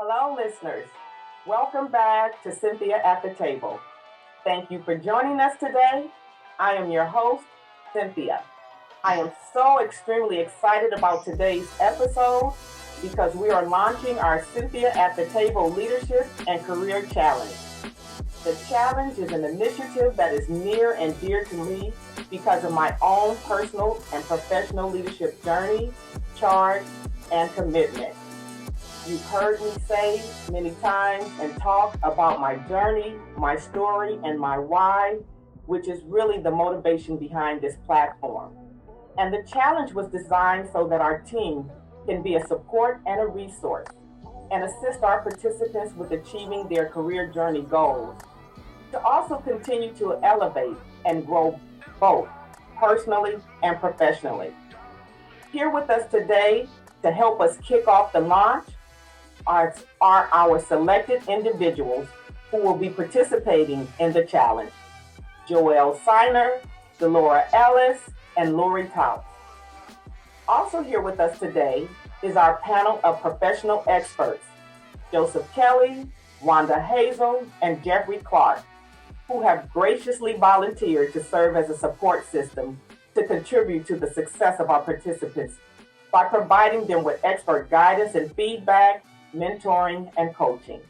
Hello, listeners. Welcome back to Cynthia at the Table. Thank you for joining us today. I am your host, Cynthia. I am so extremely excited about today's episode because we are launching our Cynthia at the Table Leadership and Career Challenge. The challenge is an initiative that is near and dear to me because of my own personal and professional leadership journey, charge, and commitment. You've heard me say many times and talk about my journey, my story, and my why, which is really the motivation behind this platform. And the challenge was designed so that our team can be a support and a resource and assist our participants with achieving their career journey goals. To also continue to elevate and grow both personally and professionally. Here with us today to help us kick off the launch are our selected individuals who will be participating in the challenge. Joyell Siner, DeLLora Ellis, and Lori Talps. Also here with us today is our panel of professional experts, Joseph Kelly, Wanda Hazel, and Jeffrey Clark, who have graciously volunteered to serve as a support system to contribute to the success of our participants by providing them with expert guidance and feedback, mentoring, and coaching.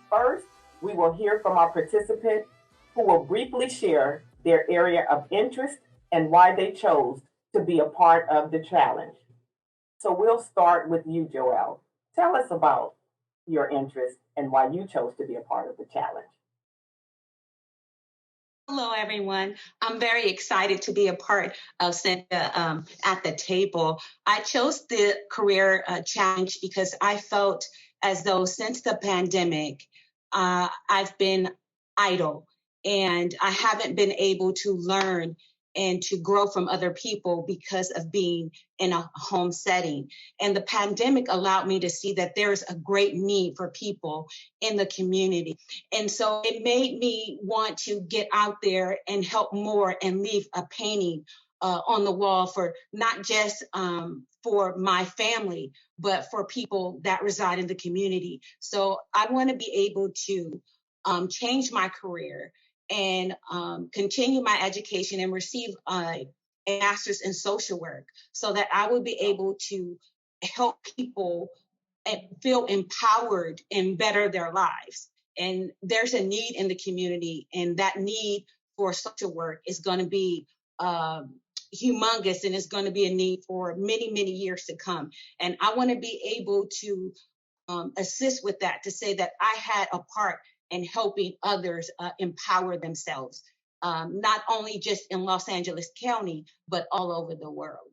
First, we will hear from our participant who will briefly share their area of interest and why they chose to be a part of the challenge. So we'll start with you, Joyell. Tell us about your interest and why you chose to be a part of the challenge. Hello, everyone. I'm very excited to be a part of Cynthia at the Table. I chose the career challenge because I felt as though since the pandemic, I've been idle and I haven't been able to learn and to grow from other people because of being in a home setting. And the pandemic allowed me to see that there's a great need for people in the community. And so it made me want to get out there and help more and leave a painting on the wall for not just for my family, but for people that reside in the community. So I want to be able to change my career and continue my education and receive a master's in social work so that I would be able to help people feel empowered and better their lives. And there's a need in the community, and that need for social work is going to be humongous, and it's going to be a need for many, many years to come. And I want to be able to assist with that, to say that I had a part in helping others empower themselves, not only just in Los Angeles County, but all over the world.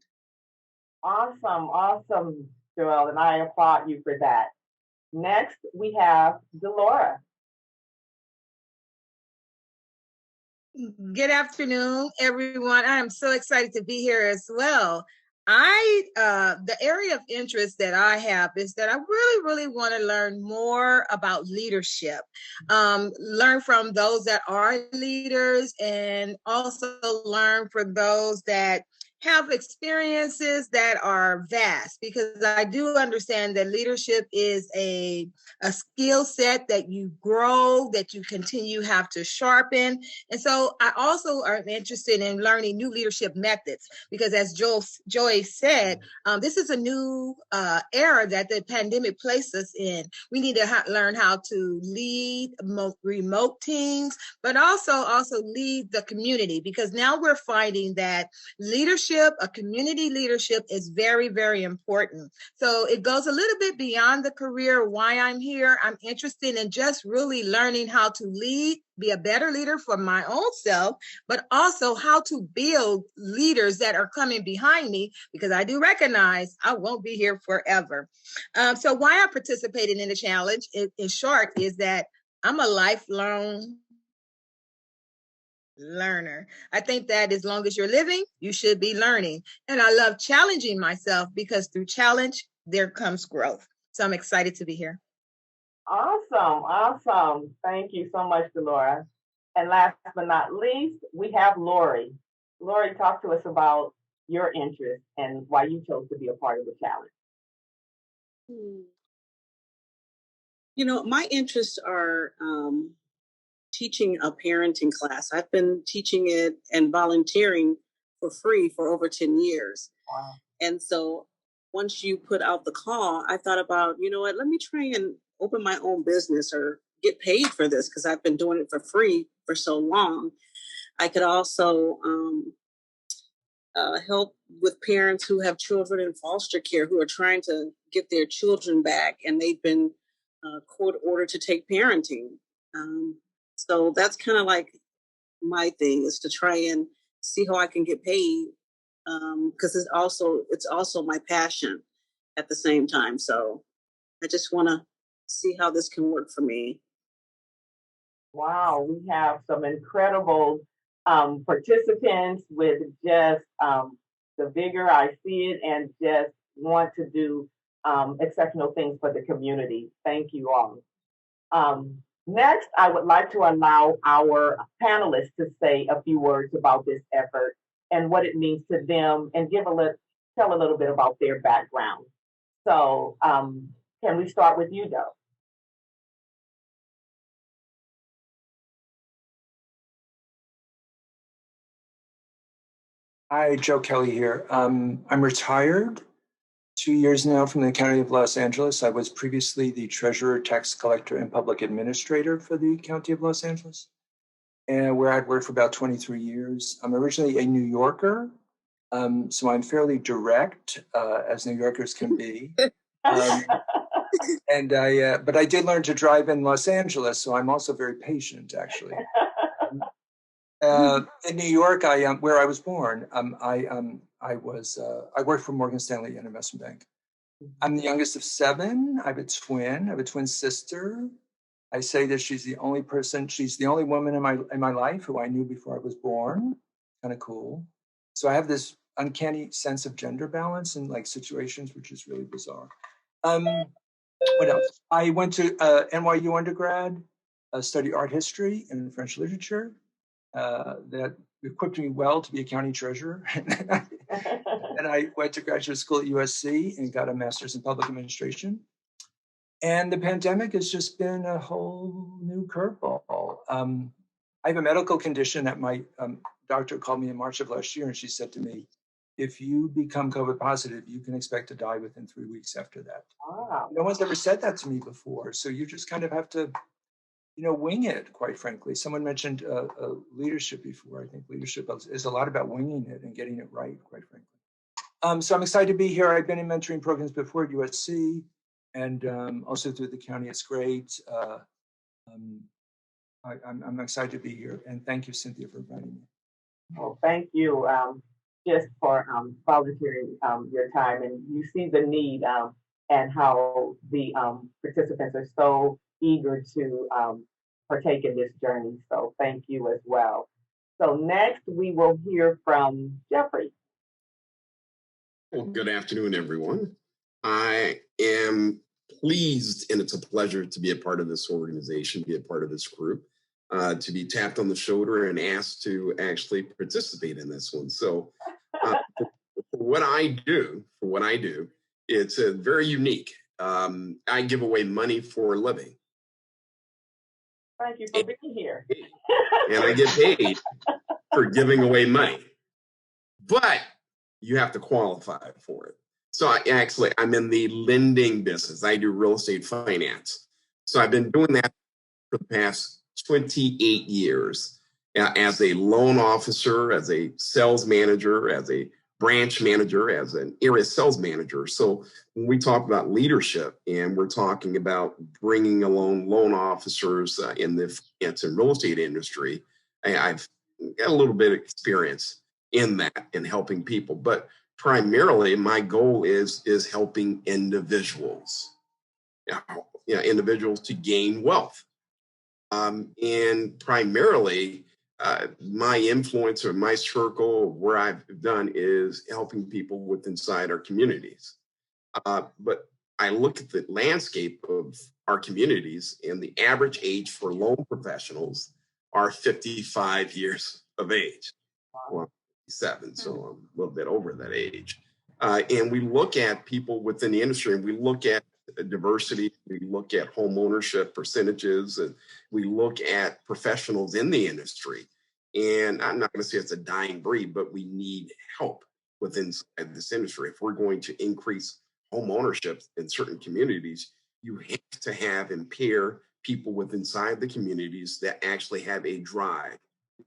Awesome, Joyell, and I applaud you for that. Next, we have DeLLora. Good afternoon, everyone. I am so excited to be here as well. The area of interest that I have is that I really want to learn more about leadership, learn from those that are leaders, and also learn from those that have experiences that are vast, because I do understand that leadership is a skill set that you grow, that you continue have to sharpen. And so I also am interested in learning new leadership methods, because as Joy said, this is a new era that the pandemic placed us in. We need to learn how to lead remote teams, but also lead the community, because now we're finding that a community leadership is very, very important. So it goes a little bit beyond the career, why I'm here. I'm interested in just really learning how to lead, be a better leader for my own self, but also how to build leaders that are coming behind me, because I do recognize I won't be here forever. So why I participated in the challenge, in short, is that I'm a lifelong learner. I think that as long as you're living, you should be learning. And I love challenging myself, because through challenge, there comes growth. So I'm excited to be here. Awesome. Thank you so much, DeLLora. And last but not least, we have Lori. Lori, talk to us about your interest and why you chose to be a part of the challenge. My interests are teaching a parenting class. I've been teaching it and volunteering for free for over 10 years. Wow. And so once you put out the call, I thought about, let me try and open my own business or get paid for this because I've been doing it for free for so long. I could also help with parents who have children in foster care who are trying to get their children back, and they've been court ordered to take parenting. So that's kind of like my thing, is to try and see how I can get paid, because it's also my passion at the same time. So I just want to see how this can work for me. Wow, we have some incredible participants with just the vigor, I see it, and just want to do exceptional things for the community. Thank you all. Next, I would like to allow our panelists to say a few words about this effort and what it means to them, and tell a little bit about their background. So, can we start with you, Joe? Hi, Joe Kelly here. I'm retired 2 years now from the County of Los Angeles. I was previously the treasurer, tax collector, and public administrator for the County of Los Angeles, and where I'd worked for about 23 years. I'm originally a New Yorker, so I'm fairly direct, as New Yorkers can be. But I did learn to drive in Los Angeles, so I'm also very patient, actually. In New York, where I was born, I worked for Morgan Stanley, an investment bank. I'm the youngest of 7. I have a twin sister. I say that she's the only woman in my life who I knew before I was born. Kind of cool. So I have this uncanny sense of gender balance in like situations, which is really bizarre. What else? I went to NYU undergrad, studied art history and French literature. That equipped me well to be a county treasurer. And I went to graduate school at USC and got a master's in public administration. And the pandemic has just been a whole new curveball. I have a medical condition that my doctor called me in March of last year, and she said to me, if you become COVID positive, you can expect to die within 3 weeks after that. Wow. No one's ever said that to me before. So you just kind of have to wing it, quite frankly. Someone mentioned leadership before. I think leadership is a lot about winging it and getting it right, quite frankly. So I'm excited to be here. I've been in mentoring programs before at USC and also through the county. It's great. I'm excited to be here. And thank you, Cynthia, for inviting me. Well, thank you just for volunteering your time. And you see the need and how the participants are so eager to partake in this journey. So thank you as well. So next we will hear from Jeffrey. Well, good afternoon, everyone. I am pleased, and it's a pleasure to be a part of this organization, be a part of this group, to be tapped on the shoulder and asked to actually participate in this one. So for what I do, it's very unique. I give away money for a living. Thank you for being here. And I get paid for giving away money. But you have to qualify for it. So I'm in the lending business. I do real estate finance. So I've been doing that for the past 28 years as a loan officer, as a sales manager, as a branch manager, as an area sales manager. So when we talk about leadership and we're talking about bringing along loan officers in the finance and real estate industry, I've got a little bit of experience in that and helping people. But primarily my goal is helping individuals, individuals to gain wealth. And primarily, my influence or my circle, where I've done is helping people with inside our communities. But I look at the landscape of our communities, and the average age for loan professionals are 55 years of age. Well, 7, so I'm a little bit over that age. And we look at people within the industry, and we look at diversity. We look at home ownership percentages, and we look at professionals in the industry. And I'm not going to say it's a dying breed, but we need help within this industry. If we're going to increase home ownership in certain communities, you have to have and pair people with inside the communities that actually have a drive,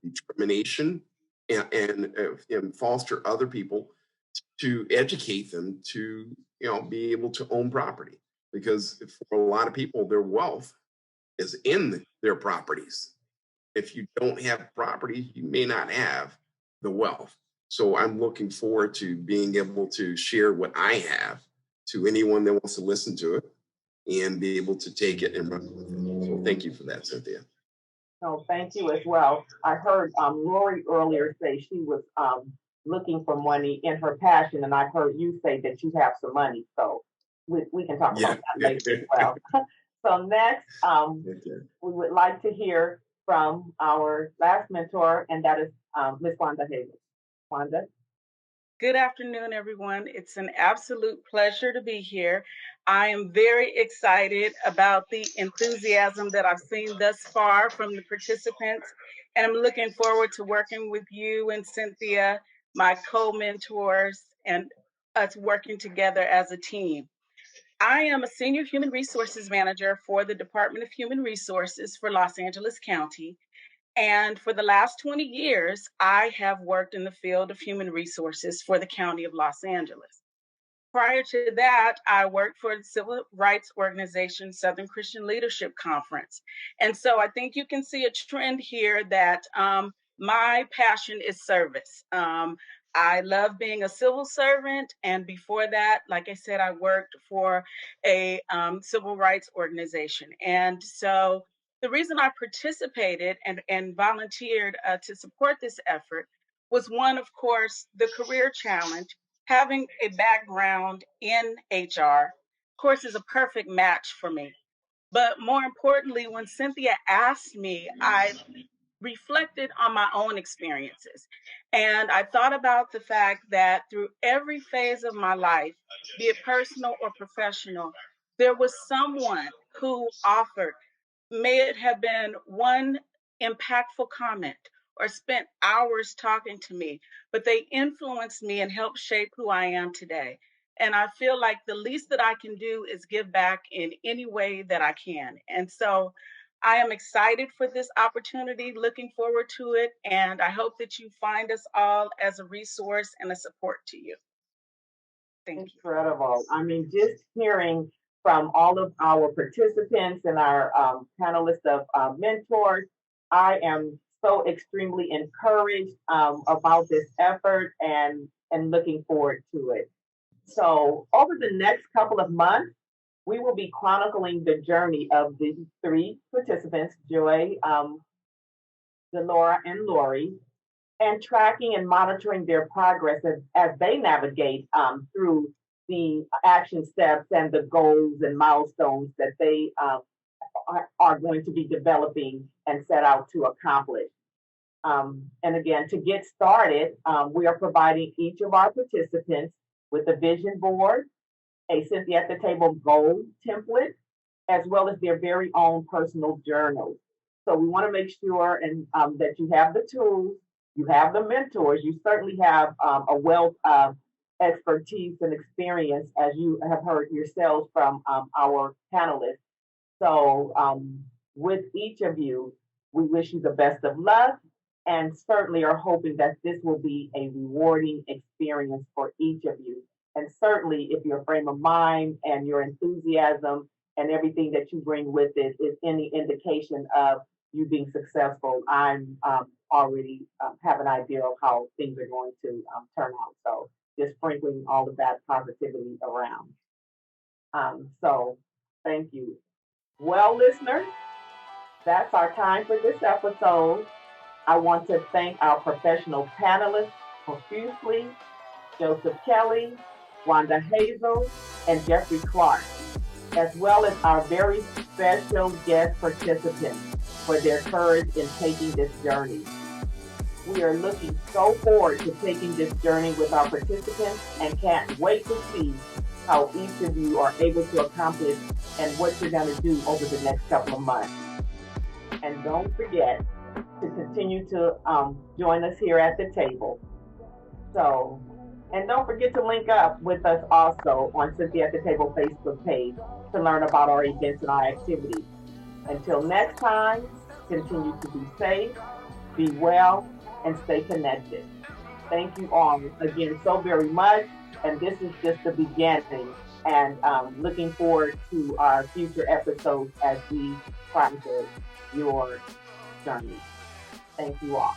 determination, and foster other people to educate them to, be able to own property. Because for a lot of people, their wealth is in their properties. If you don't have property, you may not have the wealth. So I'm looking forward to being able to share what I have to anyone that wants to listen to it and be able to take it and run with it. So thank you for that, Cynthia. No, thank you as well. I heard Lori earlier say she was looking for money in her passion, and I heard you say that you have some money. So we can talk about that later as well. So next, we would like to hear from our last mentor, and that is Ms. Wanda Hazel. Wanda? Good afternoon, everyone. It's an absolute pleasure to be here. I am very excited about the enthusiasm that I've seen thus far from the participants, and I'm looking forward to working with you and Cynthia, my co-mentors, and us working together as a team. I am a senior human resources manager for the Department of Human Resources for Los Angeles County. And for the last 20 years, I have worked in the field of human resources for the County of Los Angeles. Prior to that, I worked for the civil rights organization, Southern Christian Leadership Conference. And so I think you can see a trend here that my passion is service. I love being a civil servant. And before that, like I said, I worked for a civil rights organization. And so the reason I participated and volunteered to support this effort was one, of course, the career challenge. Having a background in HR, of course, is a perfect match for me. But more importantly, when Cynthia asked me, I reflected on my own experiences. And I thought about the fact that through every phase of my life, be it personal or professional, there was someone who offered, may it have been one impactful comment or spent hours talking to me, but they influenced me and helped shape who I am today. And I feel like the least that I can do is give back in any way that I can. And so I am excited for this opportunity, looking forward to it, and I hope that you find us all as a resource and a support to you. Thank you. Incredible. I mean, just hearing from all of our participants and our panelists of mentors, I am so extremely encouraged about this effort and looking forward to it. So over the next couple of months, we will be chronicling the journey of the three participants, Joy, DeLLora, and Lori, and tracking and monitoring their progress as they navigate through the action steps and the goals and milestones that they are going to be developing and set out to accomplish. And again, to get started, we are providing each of our participants with a vision board, a Cynthia at the Table goal template, as well as their very own personal journals. So we want to make sure that you have the tools, you have the mentors, you certainly have a wealth of expertise and experience, as you have heard yourselves from our panelists. So with each of you, we wish you the best of luck and certainly are hoping that this will be a rewarding experience for each of you. And certainly if your frame of mind and your enthusiasm and everything that you bring with it is any indication of you being successful, I'm already have an idea of how things are going to turn out. So just sprinkling all of that positivity around. So thank you. Well, listeners, that's our time for this episode. I want to thank our professional panelists profusely, Joseph Kelly, Wanda Hazel, and Jeffrey Clark, as well as our very special guest participants for their courage in taking this journey. We are looking so forward to taking this journey with our participants and can't wait to see how each of you are able to accomplish and what you're going to do over the next couple of months. And don't forget to continue to join us here at the table. So, and don't forget to link up with us also on Cynthia at the Table Facebook page to learn about our events and our activities. Until next time, continue to be safe, be well, and stay connected. Thank you all again so very much. And this is just the beginning. And looking forward to our future episodes as we process your journey. Thank you all.